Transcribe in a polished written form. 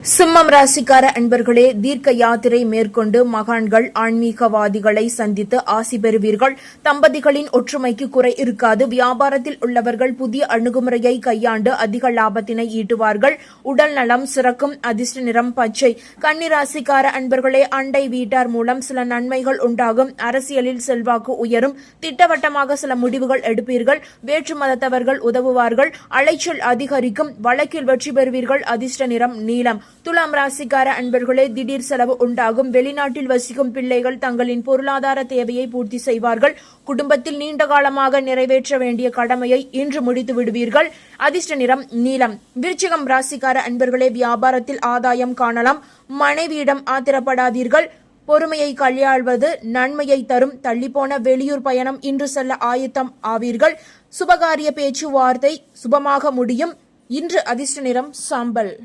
சிம்மம் ராசிக்கார அன்பர்களே, தீர்க்க யாத்திரை மேற்கொண்டு மகான்கள் ஆன்மீகவாதிகளை சந்தித்து ஆசி பெறுவீர்கள். தம்பதிகளின் ஒற்றுமைக்கு குறை இருக்காது. வியாபாரத்தில் உள்ளவர்கள் புதிய அணுகுமுறையை கையாண்டு அதிக லாபத்தினை ஈட்டுவார்கள். உடல் நலம் சிறக்கும். அதிர்ஷ்ட நிறம் பச்சை. கன்னி ராசிக்கார அன்பர்களே, அண்டை வீட்டார் மூலம் சில நன்மைகள் உண்டாகும். அரசியலில் செல்வாக்கு உயரும். திட்டவட்டமாக சில முடிவுகள் எடுப்பீர்கள். வேற்று மதத்தவர்கள் உதவுவார்கள். அலைச்சல் அதிகரிக்கும். வழக்கில் வெற்றி பெறுவீர்கள். அதிர்ஷ்ட நிறம் நீலம். துலாம் ராசிக்கார அன்பர்களே, திடீர் செலவு உண்டாகும். வெளிநாட்டில் வசிக்கும் பிள்ளைகள் தங்களின் பொருளாதார தேவையை பூர்த்தி செய்வார்கள். குடும்பத்தில் நீண்ட காலமாக நிறைவேற்ற வேண்டிய கடமையை இன்று முடித்து விடுவீர்கள். அதிர்ஷ்ட நிறம் நீலம். விருச்சிகம் ராசிக்கார அன்பர்களே, வியாபாரத்தில் ஆதாயம் காணலாம். மனைவியிடம் ஆத்திரப்படாதீர்கள். பொறுமையை கையாள்வது நன்மையை தரும். தள்ளிப்போன வெளியூர் பயணம் இன்று செல்ல ஆயத்தம் ஆவீர்கள். சுபகாரிய பேச்சுவார்த்தை சுபமாக முடியும். இன்று அதிர்ஷ்ட நிறம் சாம்பல்.